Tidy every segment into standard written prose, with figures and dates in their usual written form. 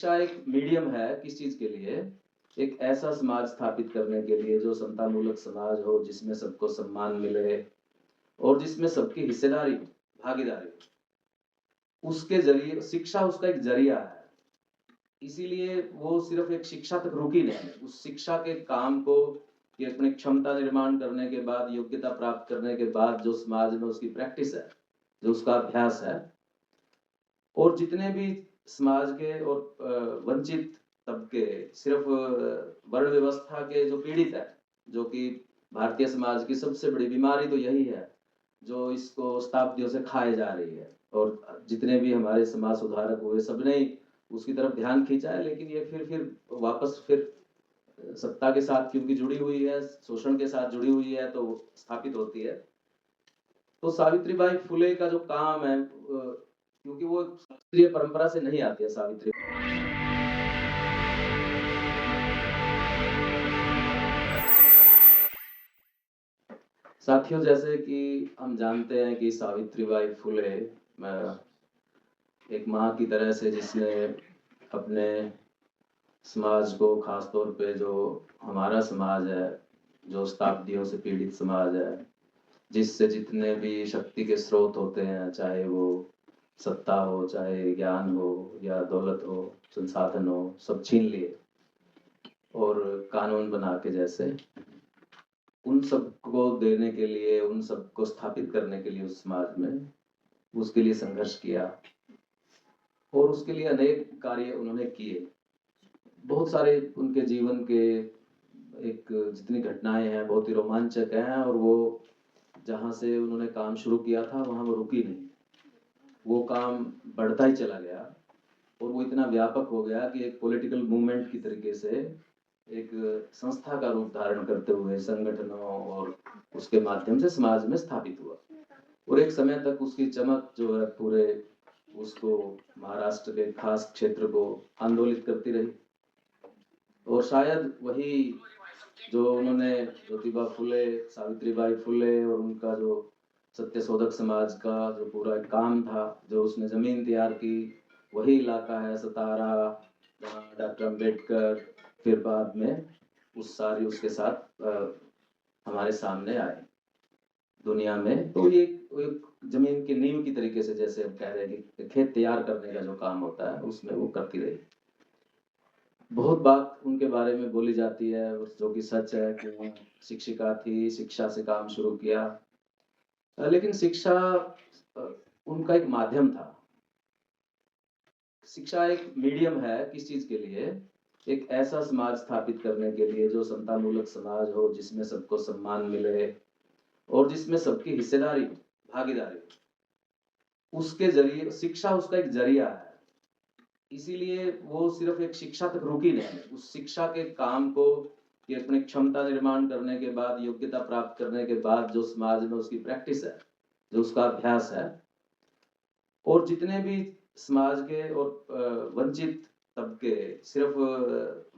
शिक्षा एक मीडियम है किस चीज के लिए? एक ऐसा समाज स्थापित करने के लिए जो समतामूलक समाज हो, जिसमें सबको सम्मान मिले और जिसमें सबकी हिस्सेदारी हो, भागीदारी हो। उसके ज़रिए शिक्षा उसका एक ज़रिया है। इसीलिए वो सिर्फ़ एक शिक्षा तक रुकी नहीं। उस शिक्षा के काम को कि अपनी क्षमता निर्माण करने के बाद, योग्यता प्राप्त करने के बाद जो समाज में उसकी प्रैक्टिस है, जो उसका अभ्यास है और जितने भी समाज के और वंचित तबके सिर्फ वर्ण व्यवस्था के जो पीड़ित है, जो कि भारतीय समाज की सबसे बड़ी बीमारी तो यही है, जो इसको शताब्दियों से खाए जा रही है। और जितने भी हमारे समाज सुधारक हुए, सबने ही उसकी तरफ ध्यान खींचा है, लेकिन ये फिर वापस फिर सत्ता के साथ क्योंकि जुड़ी हुई है, शोषण के साथ जुड़ी हुई है, तो स्थापित होती है। तो सावित्रीबाई फुले का जो काम है, क्योंकि वो शास्त्रीय परंपरा से नहीं आती है सावित्री। साथियों, जैसे कि हम जानते हैं कि सावित्रीबाई फुले एक माँ की तरह से जिसने अपने समाज को, खास तौर पे जो हमारा समाज है, जो शताब्दियों से पीड़ित समाज है, जिससे जितने भी शक्ति के स्रोत होते हैं, चाहे वो सत्ता हो, चाहे ज्ञान हो या दौलत हो, संसाधन हो, सब छीन लिए और कानून बना के जैसे उन सबको देने के लिए, उन सबको स्थापित करने के लिए उस समाज में उसके लिए संघर्ष किया और उसके लिए अनेक कार्य उन्होंने किए। बहुत सारे उनके जीवन के एक जितनी घटनाएं हैं बहुत ही रोमांचक हैं और वो जहाँ से उन्होंने काम शुरू किया था वहाँ वो रुकी नहीं। वो काम बढ़ता ही चला गया और वो इतना व्यापक हो गया कि एक पॉलिटिकल मूवमेंट की तरीके से एक संस्था का रूप धारण करते हुए संगठनों और उसके माध्यम से समाज में स्थापित हुआ और एक समय तक उसकी चमक जो है पूरे उसको महाराष्ट्र के खास क्षेत्र को आंदोलित करती रही। और शायद वही जो उन्होंने ज्योतिबा फुले, सावित्रीबाई फुले और उनका जो सत्यशोधक समाज का जो पूरा काम था, जो उसने जमीन तैयार की, वही इलाका है सतारा, जहाँ डॉक्टर अम्बेडकर फिर बाद में उस सारी उसके साथ हमारे सामने आए दुनिया में। तो ये एक जमीन की नींव की तरीके से, जैसे हम कह रहे हैं कि खेत तैयार करने का जो काम होता है, उसमें वो करती रही। बहुत बात उनके बारे में बोली जाती है जो कि सच है कि वो शिक्षिका थी, शिक्षा से काम शुरू किया। लेकिन शिक्षा अ, उनका एक माध्यम था। शिक्षा एक मीडियम है किस चीज के लिए? एक ऐसा समाज स्थापित करने के लिए जो समतामूलक समाज हो, जिसमें सबको सम्मान मिले और जिसमें सबकी हिस्सेदारी हो, भागीदारी हो। उसके जरिए शिक्षा उसका एक जरिया है। इसीलिए वो सिर्फ एक शिक्षा तक रुकी नहीं। उस शिक्षा के काम को कि अपनी क्षमता निर्माण करने के बाद, योग्यता प्राप्त करने के बाद जो समाज में उसकी प्रैक्टिस है, जो उसका अभ्यास है और जितने भी समाज के और वंचित तबके सिर्फ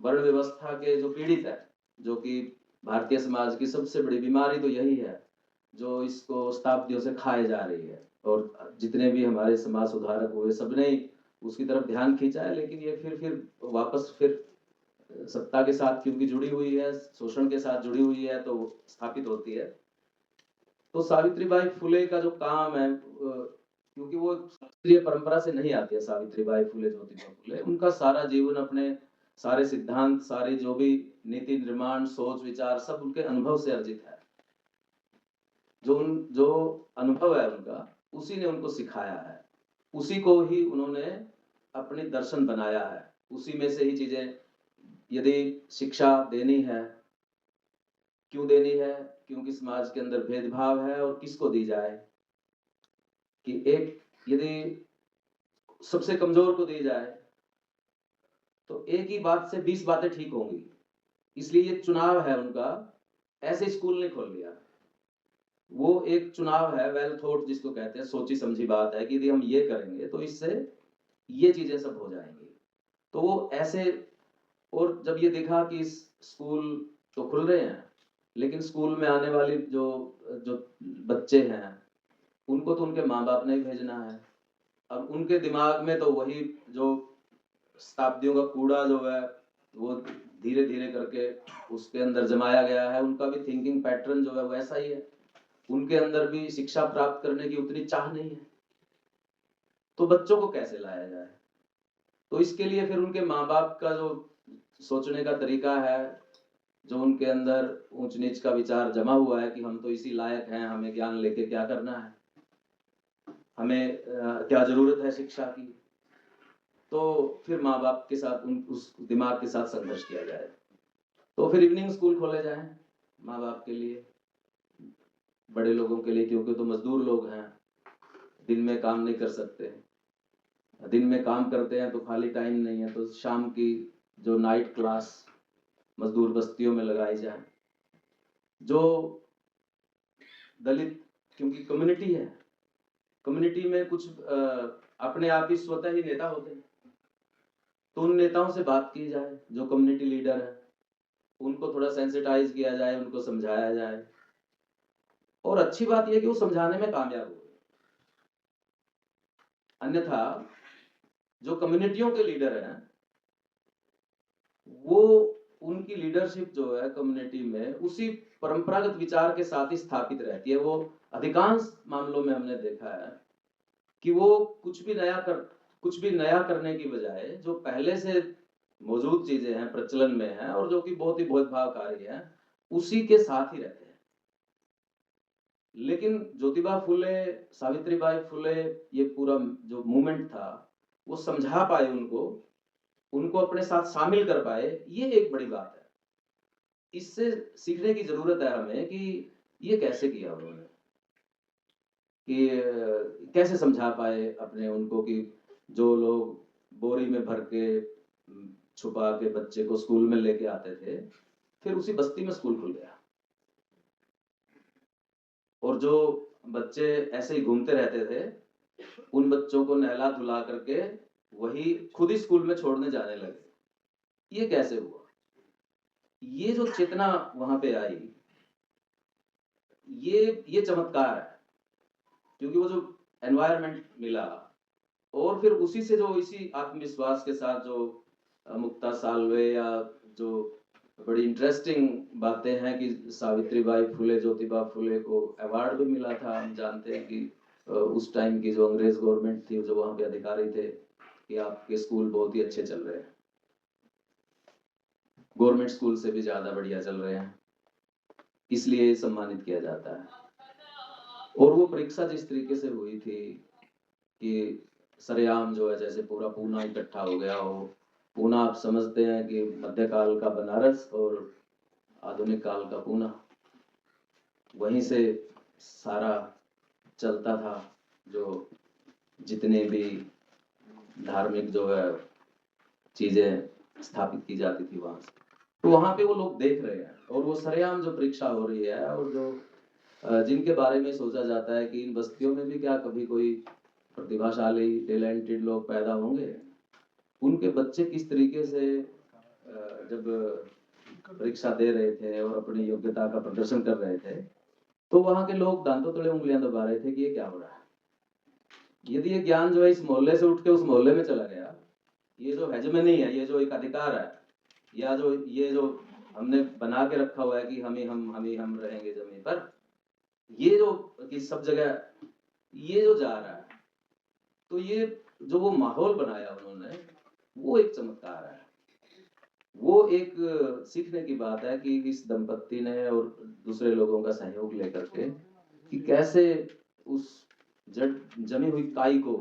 वर्ण व्यवस्था के जो पीड़ित है, जो कि भारतीय समाज की सबसे बड़ी बीमारी तो यही है, जो इसको शताब्दियों से खाए जा रही है। और जितने भी हमारे समाज सुधारक हुए, सबने ही उसकी तरफ ध्यान खींचा है, लेकिन ये फिर वापस फिर सत्ता के साथ क्योंकि जुड़ी हुई है, शोषण के साथ जुड़ी हुई है, तो स्थापित होती है। तो सावित्रीबाई फुले का जो काम है, क्योंकि वो शास्त्रीय परंपरा से नहीं आती है सावित्रीबाई फुले, ज्योतिबा फुले, उनका सारा जीवन, अपने सारे सिद्धांत, सारे जो भी नीति निर्माण, सोच विचार, सब उनके अनुभव से अर्जित है। जो अनुभव है उनका, उसी ने उनको सिखाया है, उसी को ही उन्होंने अपनी दर्शन बनाया है। उसी में से ही चीजें, यदि शिक्षा देनी है, क्यों देनी है? क्योंकि समाज के अंदर भेदभाव है और किसको दी जाए? कि एक यदि सबसे कमजोर को दी जाए तो एक ही बात से 20 बातें ठीक होंगी। इसलिए ये चुनाव है उनका, ऐसे स्कूल नहीं खोल लिया। वो एक चुनाव है, वेल थॉट जिसको कहते हैं, सोची समझी बात है कि यदि हम ये करेंगे तो इससे ये चीजें सब हो जाएंगी। तो वो ऐसे, और जब ये देखा कि स्कूल तो खुल रहे हैं, लेकिन स्कूल में आने वाली जो जो बच्चे हैं, उनको तो उनके माँ बाप ने ही भेजना है। अब उनके दिमाग में तो वही जो शताब्दियों का कूड़ा जो है वो धीरे धीरे करके उसके अंदर जमाया गया है, उनका भी थिंकिंग पैटर्न जो है वैसा ही है, उनके अंदर भी शिक्षा प्राप्त करने की उतनी चाह नहीं है। तो बच्चों को कैसे लाया जाए? तो इसके लिए फिर उनके माँ बाप का जो सोचने का तरीका है, जो उनके अंदर ऊंच नीच का विचार जमा हुआ है कि हम तो इसी लायक हैं, हमें ज्ञान लेके क्या करना है, हमें क्या जरूरत है शिक्षा की, तो फिर माँ बाप के साथ उस दिमाग के साथ संघर्ष किया जाए। तो फिर इवनिंग स्कूल खोले जाए माँ बाप के लिए, बड़े लोगों के लिए, क्योंकि तो मजदूर लोग हैं, दिन में काम नहीं कर सकते, दिन में काम करते हैं तो खाली टाइम नहीं है, तो शाम की जो नाइट क्लास मजदूर बस्तियों में लगाई जाए। जो दलित, क्योंकि कम्युनिटी है, कम्युनिटी में कुछ अपने आप ही स्वतः ही नेता होते हैं, तो उन नेताओं से बात की जाए, जो कम्युनिटी लीडर है उनको थोड़ा सेंसिटाइज किया जाए, उनको समझाया जाए। और अच्छी बात यह कि वो समझाने में कामयाब हो, अन्यथा जो कम्युनिटियों के लीडर हैं वो उनकी लीडरशिप जो है कम्युनिटी में उसी परंपरागत विचार के साथ ही स्थापित रहती है। वो अधिकांश मामलों में हमने देखा है कि वो कुछ भी नया करने की बजाय जो पहले से मौजूद चीजें हैं, प्रचलन में हैं और जो कि बहुत ही भेदभावकारी हैं, उसी के साथ ही रहते हैं। लेकिन ज्योतिबा फुले, सावित्रीबाई फुले, ये पूरा जो मूवमेंट था वो समझा पाए उनको अपने साथ शामिल कर पाए, ये एक बड़ी बात है। इससे सीखने की जरूरत है हमें कि ये कैसे किया उन्होंने, कि कैसे समझा पाए अपने उनको कि जो लोग बोरी में भर के छुपा के बच्चे को स्कूल में लेके आते थे, फिर उसी बस्ती में स्कूल खुल गया, और जो बच्चे ऐसे ही घूमते रहते थे उन बच्चों को नहला धुला करके वही खुद ही स्कूल में छोड़ने जाने लगे। ये कैसे हुआ? ये जो चेतना वहां पे आई, ये चमत्कार है, क्योंकि वो जो एनवायरनमेंट मिला और फिर उसी से जो इसी आत्मविश्वास के साथ जो मुक्ता साल्वे, या जो बड़ी इंटरेस्टिंग बातें हैं कि सावित्रीबाई फुले, ज्योतिबा फुले को अवार्ड भी मिला था। हम जानते हैं कि उस टाइम की जो अंग्रेज गवर्नमेंट थी, जो वहां पे अधिकारी थे, कि आपके स्कूल बहुत ही अच्छे चल रहे हैं, गवर्नमेंट स्कूल से भी ज्यादा बढ़िया चल रहे हैं, इसलिए सम्मानित किया जाता है। और वो परीक्षा जिस तरीके से हुई थी कि सरेआम जो है, जैसे पूरा पूना इकट्ठा हो गया हो। पूना आप समझते हैं कि मध्यकाल का बनारस और आधुनिक काल का पूना, वहीं से सारा चलता था, जो जितने भी धार्मिक जो है चीजें स्थापित की जाती थी वहां से, तो वहां पे वो लोग देख रहे हैं, और वो सरेआम जो परीक्षा हो रही है, और जो जिनके बारे में सोचा जाता है कि इन बस्तियों में भी क्या कभी कोई प्रतिभाशाली टैलेंटेड लोग पैदा होंगे, उनके बच्चे किस तरीके से जब परीक्षा दे रहे थे और अपनी योग्यता का प्रदर्शन कर रहे थे, तो वहां के लोग दांतों तले उंगलियां दबा रहे थे कि ये क्या हो रहा है। यदि ये ज्ञान जो है इस मोहल्ले से उठ के उस मोहल्ले में चला गया, ये जो हेजेमनी है, ये जो एक अधिकार है, या जो ये जो हमने बना के रखा हुआ है कि हम ही हम रहेंगे जमीन पर, ये जो कि सब जगह ये जो जा रहा है, तो ये जो वो माहौल बनाया उन्होंने, वो एक चमत्कार है। वो एक सीखने की बात है कि इस दंपत्ति ने और दूसरे लोगों का सहयोग लेकर के कि कैसे उस जमी हुई काई को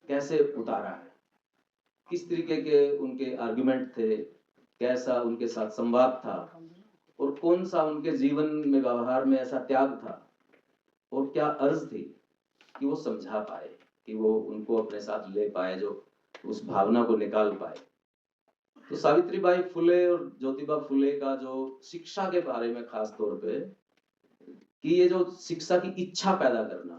कैसे उतारा है, किस तरीके के उनके आर्गुमेंट थे, कैसा उनके साथ संवाद था, और कौन सा उनके जीवन में व्यवहार में ऐसा त्याग था, और क्या अर्ज थी कि वो समझा पाए, कि वो उनको अपने साथ ले पाए, जो उस भावना को निकाल पाए। तो सावित्रीबाई फुले और ज्योतिबा फुले का जो शिक्षा के बारे में खास तौर पे, कि ये जो शिक्षा की इच्छा पैदा करना,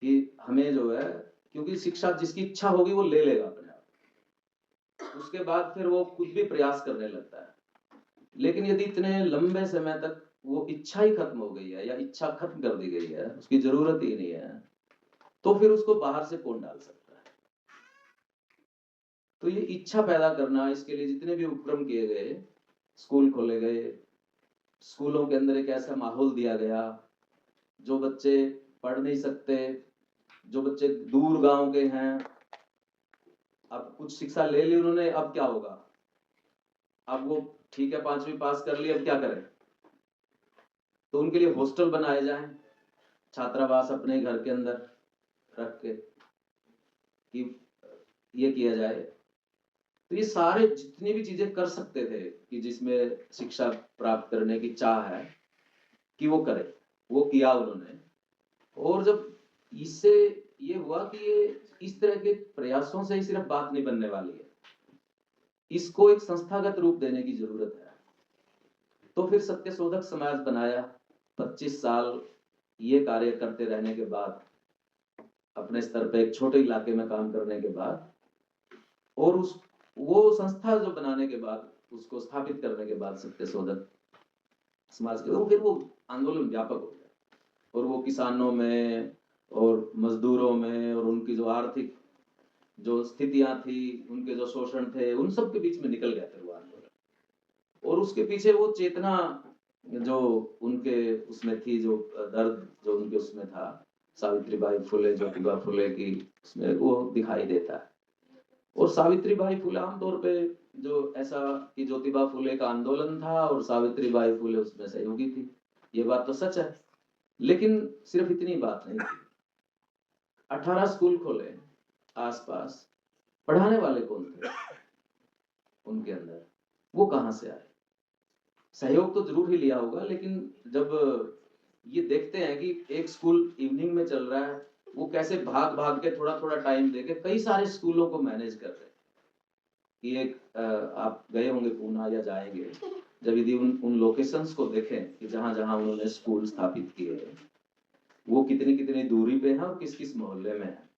कि हमें जो है, क्योंकि शिक्षा जिसकी इच्छा होगी वो ले लेगा अपने आप, उसके बाद फिर वो खुद भी प्रयास करने लगता है। लेकिन यदि इतने लंबे समय तक वो इच्छा ही खत्म हो गई है, या इच्छा खत्म कर दी गई है, उसकी जरूरत ही नहीं है, तो फिर उसको बाहर से कौन डाल सकता है? तो ये इच्छा पैदा करना, इसके लिए जितने भी उपक्रम किए गए, स्कूल खोले गए, स्कूलों के अंदर एक ऐसा माहौल दिया गया, जो बच्चे पढ़ नहीं सकते, जो बच्चे दूर गांव के हैं, अब कुछ शिक्षा ले ली उन्होंने, अब क्या होगा, अब वो ठीक है 5वीं पास कर ली, अब क्या करें, तो उनके लिए हॉस्टल बनाए जाएं, छात्रावास अपने घर के अंदर रख के कि ये किया जाए। तो ये सारे जितनी भी चीजें कर सकते थे कि जिसमें शिक्षा प्राप्त करने की चाह है कि वो करे, वो किया उन्होंने। और जब इससे ये हुआ कि ये इस तरह के प्रयासों से ही सिर्फ बात नहीं बनने वाली है, इसको एक संस्थागत रूप देने की जरूरत है। तो फिर सत्यशोधक समाज बनाया। 25 साल ये कार्य करते रहने के बाद, अपने स्तर पे एक छोटे इलाके में काम करने के बाद, और वो संस्था जो बनाने के बाद, उसको स्थापित करने के बाद सत्यशोधक समाज के, फिर वो आंदोलन व्यापक हो गया, और वो किसानों में और मजदूरों में और उनकी जो आर्थिक जो स्थितियां थी, उनके जो शोषण थे, उन सब के बीच में निकल गया फिर वो आंदोलन। और उसके पीछे वो चेतना जो उनके उसमें थी, जो दर्द जो उनके उसमें था, सावित्रीबाई फुले, ज्योतिबा फुले की, उसमें वो दिखाई देता है। और सावित्रीबाई फुले आमतौर पे जो ऐसा कि ज्योतिबा फुले का आंदोलन था और सावित्रीबाई फुले उसमें सहयोगी थी, ये बात तो सच है, लेकिन सिर्फ इतनी बात नहीं थी। 18 स्कूल खोले आसपास, पढ़ाने वाले कौन थे उनके अंदर, वो कहां से आए? सहयोग तो जरूर ही लिया होगा, लेकिन जब ये देखते हैं कि एक स्कूल इवनिंग में चल रहा है, वो कैसे भाग भाग के थोड़ा थोड़ा टाइम देके कई सारे स्कूलों को मैनेज कर रहे हैं। कि एक आप गए होंगे पूना या जाएंगे, जब यदि उन लोकेशंस को देखें कि जहां जहां उन्होंने स्कूल स्थापित किए हैं, वो कितनी कितनी दूरी पे है और किस किस मोहल्ले में है।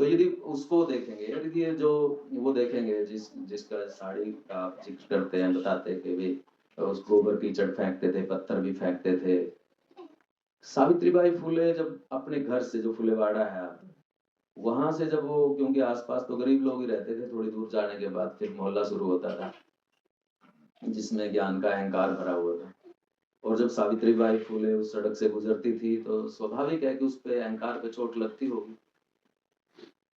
तो यदि उसको देखेंगे, यदि ये जो वो देखेंगे, जिसका साड़ी का आप जिक्र करते हैं, बताते हैं कि वे उस गोबर कीचड़ फेंकते थे, पत्थर भी फेंकते थे। सावित्रीबाई फुले जब अपने घर से, जो फुलेवाड़ा है, वहां से जब वो, क्योंकि आसपास तो गरीब लोग ही रहते थे, थोड़ी दूर जाने के बाद फिर मोहल्ला शुरू होता था जिसमें ज्ञान का अहंकार भरा हुआ था। और जब सावित्रीबाई फुले उस सड़क से गुजरती थी, तो स्वाभाविक है कि उस पे अहंकार पे चोट लगती होगी,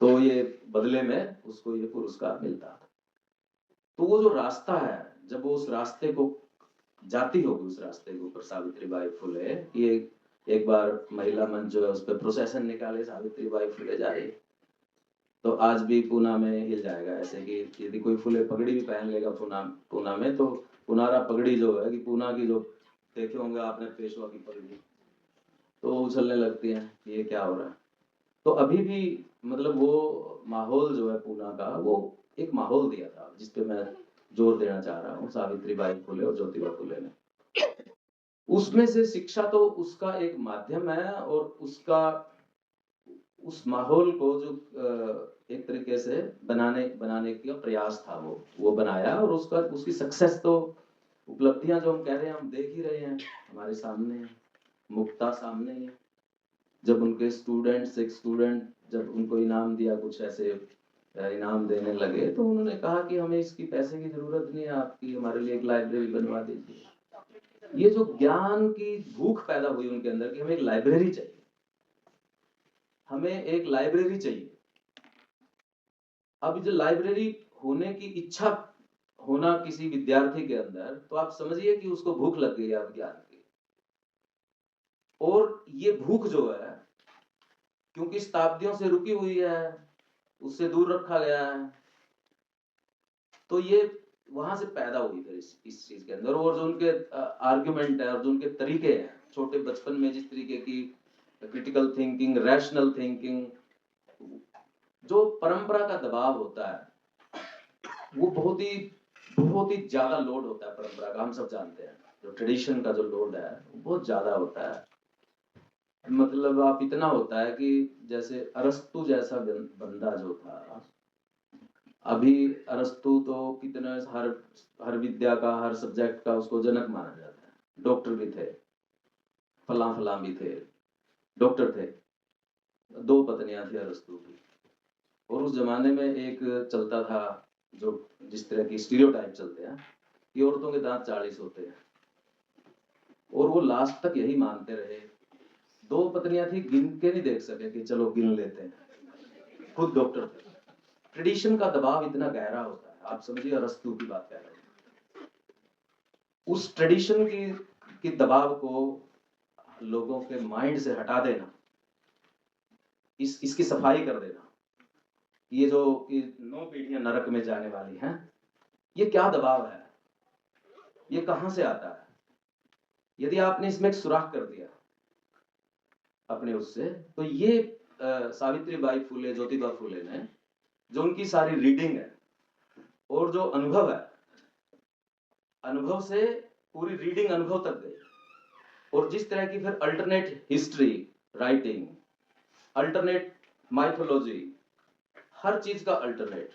तो ये बदले में उसको ये पुरस्कार मिलता। तो वो जो रास्ता है, जब वो उस रास्ते को जाती होगी, उस रास्ते के ऊपर सावित्रीबाई फुले, ये एक बार महिला मंच जो है उस पर प्रोसेशन निकाले, सावित्रीबाई फुले जा रही, तो आज भी पूना में हिल जाएगा। ऐसे कि यदि कोई फुले पगड़ी भी पहन लेगा पूना में, तो पुनारा पगड़ी जो है, कि पूना की जो देखे होंगे आपने पेशवा की पगड़ी, तो उछलने लगती है कि ये क्या हो रहा है। तो अभी भी मतलब वो माहौल जो है पूना का, वो एक माहौल दिया था, जिसपे मैं जोर देना चाह रहा हूँ, सावित्रीबाई फुले और ज्योतिबा फुले ने। उसमें से शिक्षा तो उसका एक माध्यम है, और उसका उस माहौल को जो एक तरीके से बनाने का प्रयास था, वो बनाया, और उसका उसकी सक्सेस तो, उपलब्धियां जो हम कह रहे हैं, हम देख ही रहे हैं, हमारे सामने है, मुक्ता सामने है। जब उनके एक स्टूडेंट जब उनको इनाम दिया, कुछ ऐसे इनाम देने लगे, तो उन्होंने कहा कि हमें इसकी पैसे की जरूरत नहीं है, आपकी हमारे लिए एक लाइब्रेरी बनवा दीजिए। ये जो ज्ञान की भूख पैदा हुई उनके अंदर कि हमें एक लाइब्रेरी चाहिए, हमें एक लाइब्रेरी चाहिए। अब जो लाइब्रेरी होने की इच्छा होना किसी विद्यार्थी के अंदर, तो आप समझिए कि उसको भूख लग गई है अब ज्ञान की। और ये भूख जो है, क्योंकि शताब्दियों से रुकी हुई है, उससे दूर रखा गया है, तो ये वहां से पैदा हुई फिर इस चीज के अंदर। और जो उनके आर्ग्यूमेंट है और जो उनके तरीके हैं, छोटे बचपन में जिस तरीके की क्रिटिकल थिंकिंग, रैशनल थिंकिंग, जो परंपरा का दबाव होता है, वो बहुत ही ज्यादा लोड होता है परंपरा का, हम सब जानते हैं। जो ट्रेडिशन का जो लोड है, वो बहुत ज्यादा होता है। मतलब आप इतना होता है कि जैसे अरस्तु जैसा बंदा जो था, अभी अरस्तु तो कितना हर विद्या का, हर सब्जेक्ट का उसको जनक माना जाता है। डॉक्टर भी थे, फलां भी थे, डॉक्टर थे, 2 पत्नियां थी अरस्तु की, और उस जमाने में एक चलता था, जो जिस तरह की स्टीरियोटाइप चलते हैं कि औरतों के दांत 40 होते हैं, और वो लास्ट तक यही मानते रहे। 2 पत्नियां थी, गिन के नहीं देख सके कि चलो गिन लेते हैं, खुद डॉक्टर थे। ट्रेडिशन का दबाव इतना गहरा होता है, आप समझिए अरस्तु की बात कर रहे हैं। उस ट्रेडिशन की दबाव को लोगों के माइंड से हटा देना, इसकी सफाई कर देना, ये जो 9 पीढ़ियां नरक में जाने वाली हैं, ये क्या दबाव है, ये कहां से आता है? यदि आपने इसमें एक सुराख कर दिया अपने उससे, तो ये सावित्रीबाई फुले, ज्योतिबा फुले ने जो उनकी सारी रीडिंग है और जो अनुभव है, अनुभव से पूरी रीडिंग अनुभव तक गई, और जिस तरह की फिर alternate history writing, alternate mythology, हर चीज का अल्टरनेट,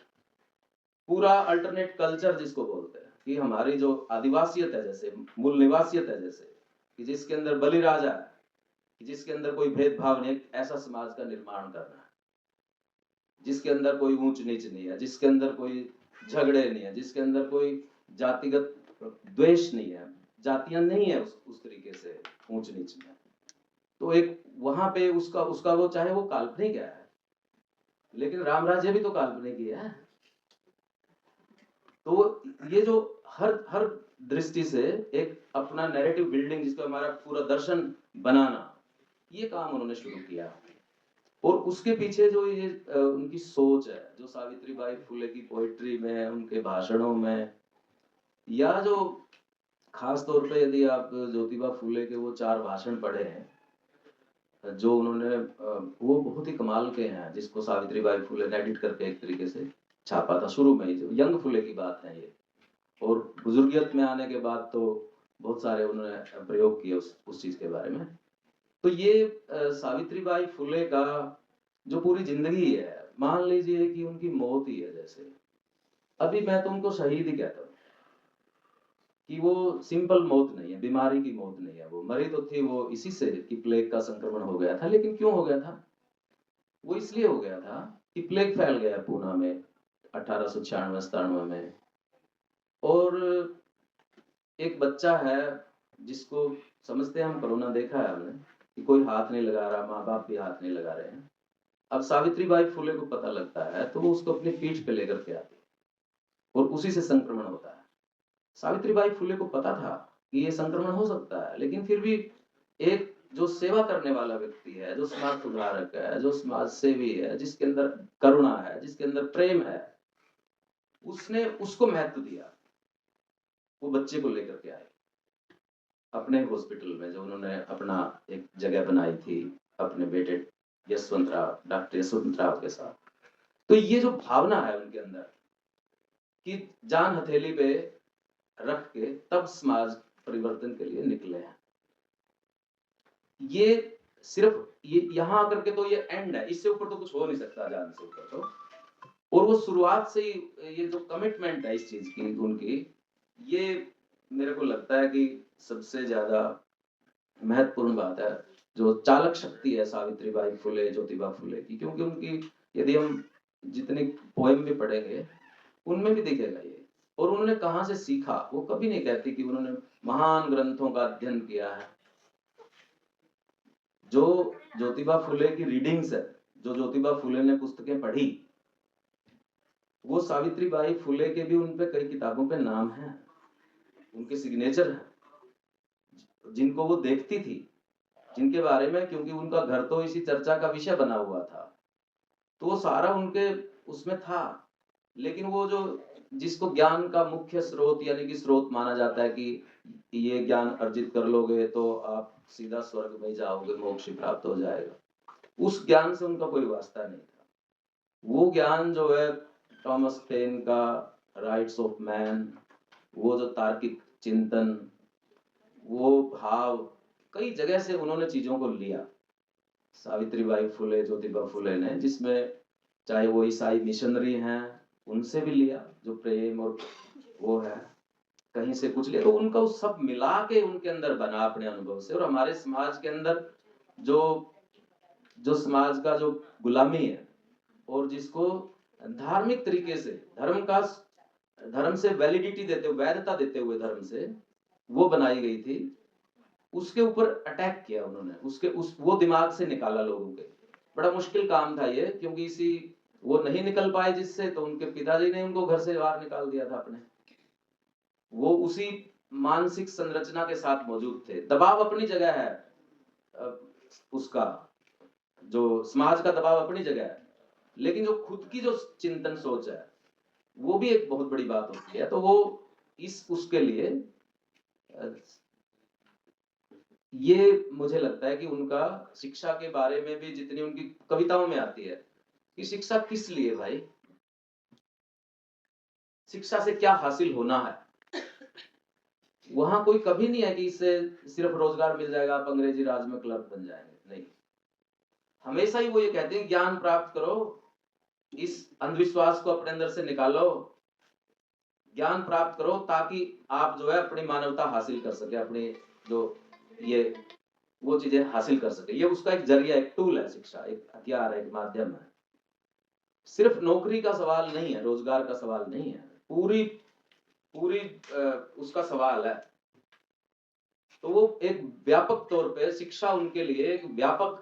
पूरा अल्टरनेट कल्चर जिसको बोलते हैं कि हमारी जो आदिवासियत है, जैसे मूल निवासियत है, जैसे कि जिसके अंदर बलि राजा है, कि जिसके अंदर कोई भेदभाव नहीं, ऐसा समाज का निर्माण करना है, जिसके अंदर कोई ऊंच नीच नहीं है, जिसके अंदर कोई झगड़े नहीं है, जिसके अंदर कोई जातिगत द्वेष नहीं है, जातियां नहीं है उस तरीके से ऊंच नीच में। तो एक वहां पे उसका वो, चाहे वो काल्पनिक है, लेकिन राम राज्य भी तो काल्पनिक ही है। तो ये जो हर दृष्टि से एक अपना नैरेटिव बिल्डिंग, जिसको हमारा पूरा दर्शन बनाना, ये काम उन्होंने शुरू किया। और उसके पीछे जो ये उनकी सोच है, जो सावित्रीबाई फुले की पोइट्री में, उनके भाषणों में, या जो खास तौर पे यदि आप ज्योतिबा फुले के वो 4 भाषण पढ़े हैं जो उन्होंने, वो बहुत ही कमाल के हैं, जिसको सावित्रीबाई फुले ने एडिट करके एक तरीके से छापा था शुरू में ही, जो यंग फुले की बात है ये, और बुजुर्गियत में आने के बाद तो बहुत सारे उन्होंने प्रयोग किए उस चीज के बारे में। तो ये सावित्रीबाई फुले का जो पूरी जिंदगी है, मान लीजिए कि उनकी मौत ही है, जैसे अभी मैं तो उनको शहीद ही कहता हूँ, कि वो सिंपल मौत नहीं है, बीमारी की मौत नहीं है, वो मरी तो थी वो इसी से कि प्लेग का संक्रमण हो गया था। लेकिन क्यों हो गया था? वो इसलिए हो गया था कि प्लेग फैल गया पूना में 1896-97 में, और एक बच्चा है जिसको समझते हैं हम, कोरोना देखा है हमने कि कोई हाथ नहीं लगा रहा, माँ बाप भी हाथ नहीं लगा रहे हैं। अब सावित्रीबाई फुले को पता लगता है तो वो उसको अपनी पीठ पे लेकर के आती है, और उसी से संक्रमण होता है। सावित्रीबाई फुले को पता था कि ये संक्रमण हो सकता है, लेकिन फिर भी एक जो सेवा करने वाला व्यक्ति है, जो समाज सुधारक है, जो समाज सेवी है, जिसके अंदर करुणा है, जिसके अंदर प्रेम है, उसने उसको महत्व दिया। वो बच्चे को लेकर के आए अपने हॉस्पिटल में, जो उन्होंने अपना एक जगह बनाई थी अपने बेटे यशवंत राव, डॉक्टर यशवंत राव के साथ। तो ये जो भावना है उनके अंदर कि जान हथेली पे रख के तब समाज परिवर्तन के लिए निकले हैं, ये सिर्फ ये यहाँ आकर के तो ये एंड है, इससे ऊपर तो कुछ हो नहीं सकता जान से ऊपर तो। और वो शुरुआत से ही ये जो कमिटमेंट है इस चीज की उनकी, ये मेरे को लगता है कि सबसे ज्यादा महत्वपूर्ण बात है, जो चालक शक्ति है सावित्रीबाई फुले, ज्योतिबा फुले की। क्योंकि उनकी यदि हम जितनी पोएम भी पढ़ेंगे उनमें भी दिखेगा ये। और उन्होंने कहां से सीखा, वो कभी नहीं कहती कि उन्होंने महान ग्रंथों का अध्ययन किया है। जो ज्योतिबा फुले की रीडिंग्स है, जो ज्योतिबा फुले ने पुस्तकें पढ़ी, वो सावित्रीबाई फुले के भी उन पे कई किताबों पे नाम है, उनके सिग्नेचर है, जिनको वो देखती थी, जिनके बारे में, क्योंकि उनका घर तो इसी चर्चा का विषय बना हुआ था, तो वो सारा उनके उसमें था। लेकिन वो जो जिसको ज्ञान का मुख्य स्रोत यानी कि स्रोत माना जाता है कि ये ज्ञान अर्जित कर लोगे तो आप सीधा स्वर्ग में जाओगे, मोक्ष प्राप्त हो जाएगा, उस ज्ञान से उनका कोई वास्ता नहीं था। वो ज्ञान जो है थॉमस पेन का राइट्स ऑफ मैन, वो जो तार्किक चिंतन, वो भाव, कई जगह से उन्होंने चीजों को लिया सावित्रीबाई फुले, ज्योतिबा फुले ने, जिसमें चाहे वो ईसाई मिशनरी हैं उनसे भी लिया, जो प्रेम और वो है, कहीं से कुछ लिया, तो उनका वो सब मिला के उनके अंदर बना अपने अनुभव से। और हमारे समाज के अंदर जो जो समाज का जो गुलामी है, और जिसको धार्मिक तरीके से धर्म से वैलिडिटी देते हुए, वैधता देते हुए धर्म से वो बनाई गई थी, उसके ऊपर अटैक किया उन्होंने, वो दिमाग से निकाला लोगों के। बड़ा मुश्किल काम था ये, क्योंकि वो नहीं निकल पाए जिससे, तो उनके पिताजी ने उनको घर से बाहर निकाल दिया था अपने। वो उसी मानसिक संरचना के साथ मौजूद थे। दबाव अपनी जगह है, उसका जो समाज का दबाव अपनी जगह है, लेकिन जो खुद की जो चिंतन सोच है वो भी एक बहुत बड़ी बात होती है। तो वो उसके लिए ये मुझे लगता है कि उनका शिक्षा के बारे में भी जितनी उनकी कविताओं में आती है कि शिक्षा किस लिए भाई, शिक्षा से क्या हासिल होना है, वहां कोई कभी नहीं है कि इससे सिर्फ रोजगार मिल जाएगा, आप अंग्रेजी राज में क्लर्क बन जाएंगे, नहीं। हमेशा ही वो ये कहते हैं ज्ञान प्राप्त करो, इस अंधविश्वास को अपने अंदर से निकालो, ज्ञान प्राप्त करो, ताकि आप जो है अपनी मानवता हासिल कर सके, अपनी जो ये वो चीजें हासिल कर सके। ये उसका एक जरिया, एक टूल है शिक्षा, एक हथियार है, एक माध्यम है। सिर्फ नौकरी का सवाल नहीं है, रोजगार का सवाल नहीं है, पूरी पूरी उसका सवाल है। तो वो एक व्यापक तौर पे शिक्षा उनके लिए एक व्यापक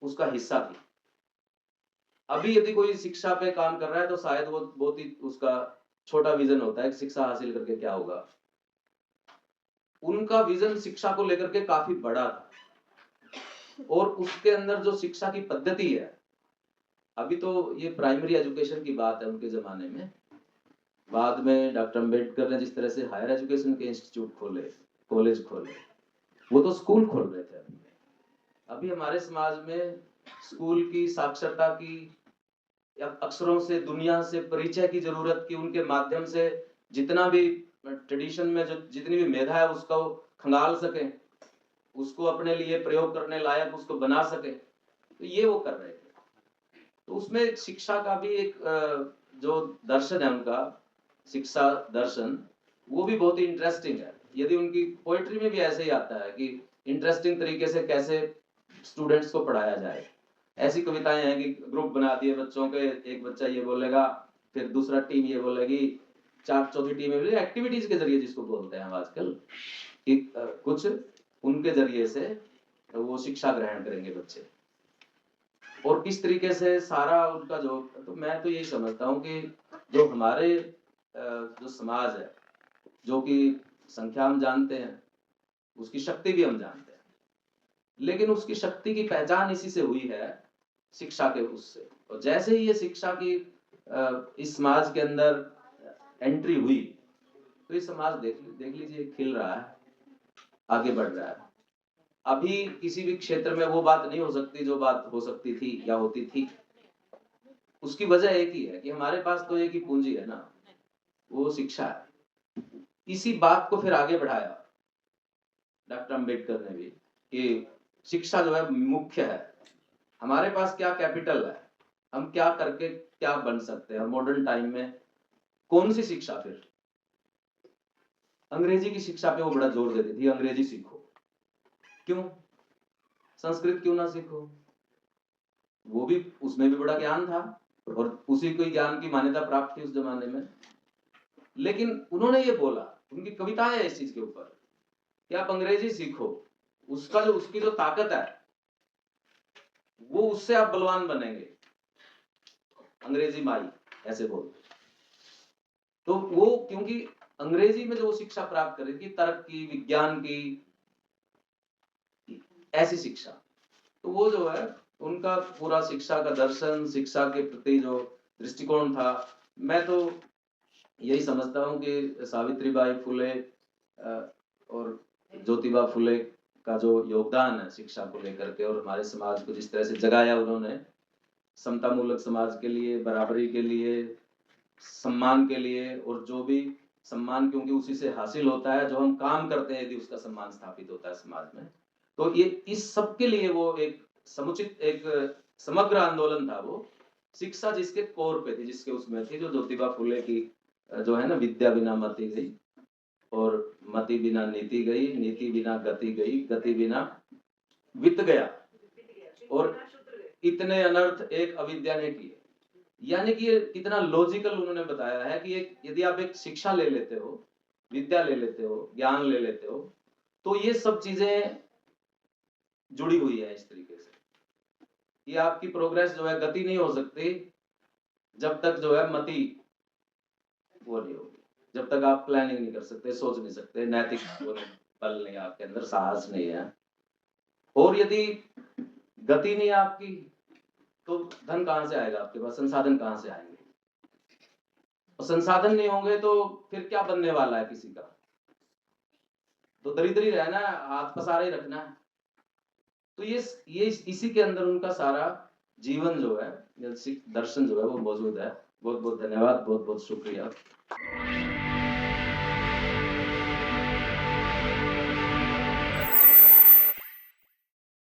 उसका हिस्सा थी। अभी यदि कोई शिक्षा पे काम कर रहा है तो शायद वो बहुत ही उसका छोटा विजन होता है कि शिक्षा हासिल करके क्या होगा। उनका विजन शिक्षा को लेकर के काफी बड़ा था, और उसके अंदर जो शिक्षा की पद्धति है, अभी तो ये प्राइमरी एजुकेशन की बात है उनके जमाने में, बाद में डॉक्टर अम्बेडकर ने जिस तरह से हायर एजुकेशन के इंस्टीट्यूट खोले, कॉलेज खोले, वो तो स्कूल खोल रहे थे। अभी हमारे समाज में स्कूल की साक्षरता की, अक्षरों से दुनिया से परिचय की जरूरत की, उनके माध्यम से जितना भी ट्रेडिशन में जो जितनी भी मेधा है उसको खंगाल सके, उसको अपने लिए प्रयोग करने लायक उसको बना सके, तो ये वो कर रहे थे। तो उसमें शिक्षा का भी एक जो दर्शन है उनका, शिक्षा दर्शन, वो भी बहुत ही इंटरेस्टिंग है। यदि उनकी पोएट्री में भी ऐसे ही आता है कि इंटरेस्टिंग तरीके से कैसे स्टूडेंट्स को पढ़ाया जाए। ऐसी कविताएं हैं कि ग्रुप बना दिए बच्चों के, एक बच्चा ये बोलेगा, फिर दूसरा टीम ये बोलेगी, चौथी टीम एक्टिविटीज के जरिए जिसको बोलते हैं आजकल, कुछ उनके जरिए से वो शिक्षा ग्रहण करेंगे बच्चे। और किस तरीके से सारा उनका जो, तो मैं तो यही समझता हूँ कि जो हमारे जो समाज है, जो कि संख्या हम जानते हैं, उसकी शक्ति भी हम जानते हैं, लेकिन उसकी शक्ति की पहचान इसी से हुई है, शिक्षा के उससे। और जैसे ही ये शिक्षा की इस समाज के अंदर एंट्री हुई, तो ये समाज देख लीजिए खिल रहा है, आगे बढ़ रहा है। अभी किसी भी क्षेत्र में वो बात नहीं हो सकती जो बात हो सकती थी या होती थी। उसकी वजह एक ही है कि हमारे पास तो एक ही पूंजी है ना, वो शिक्षा है। इसी बात को फिर आगे बढ़ाया डॉक्टर अम्बेडकर ने भी कि शिक्षा जो है मुख्य है, हमारे पास क्या कैपिटल है, हम क्या करके क्या बन सकते हैं मॉडर्न टाइम में, कौन सी शिक्षा। फिर अंग्रेजी की शिक्षा पे वो बड़ा जोर देती थी, अंग्रेजी सीखो। क्यों? संस्कृत क्यों ना सीखो? वो भी, उसमें भी बड़ा ज्ञान था और उसी को ज्ञान की मान्यता प्राप्त थी उस जमाने में। लेकिन उन्होंने ये बोला, उनकी कविताएं है इस चीज के ऊपर कि आप अंग्रेजी सीखो, उसकी जो ताकत है वो, उससे आप बलवान बनेंगे। अंग्रेजी माई ऐसे बोल। तो वो क्योंकि अंग्रेजी में जो शिक्षा प्राप्त कर रही थी, तर्क की, विज्ञान की, ऐसी शिक्षा, तो वो जो है उनका पूरा शिक्षा का दर्शन, शिक्षा के प्रति जो दृष्टिकोण था, मैं तो यही समझता हूँ कि सावित्रीबाई फुले और ज्योतिबा फुले का जो योगदान है शिक्षा को लेकर के, और हमारे समाज को जिस तरह से जगाया उन्होंने, समतामूलक समाज के लिए, बराबरी के लिए, सम्मान के लिए, और जो भी सम्मान क्योंकि उसी से हासिल होता है जो हम काम करते हैं, यदि उसका सम्मान स्थापित होता है समाज में, तो ये इस सब के लिए वो एक समुचित, एक समग्र आंदोलन था वो। शिक्षा जिसके कोर पे थी, जिसके उसमें थी, जो ज्योतिबा फुले की जो है ना, विद्या बिना मति गई और मति बिना नीति गई, नीति बिना गति गई, गति बिना वित्त गया। और इतने अनर्थ एक अविद्या ने किए। यानी कि ये कितना लॉजिकल उन्होंने बताया है कि एक यदि आप एक शिक्षा ले लेते हो, विद्या ले लेते हो, ज्ञान ले लेते हो, तो ये सब चीजें जुड़ी हुई है इस तरीके से। ये आपकी प्रोग्रेस जो है गति नहीं हो सकती जब तक जो है मति वो नहीं होगी, जब तक आप प्लानिंग नहीं कर सकते, सोच नहीं सकते, नैतिक वो नहीं, बल नहीं आपके अंदर, साहस नहीं है। और यदि गति नहीं है आपकी, तो धन कहां से आएगा आपके पास, संसाधन कहां से आएंगे? और संसाधन नहीं होंगे तो फिर क्या बनने वाला है किसी का? तो दरिद्र ही रहना है, हाथ पसारे ही रखना है। तो ये इसी के अंदर उनका सारा जीवन जो है, दर्शन जो है वो मौजूद है। बहुत बहुत धन्यवाद, बहुत बहुत शुक्रिया।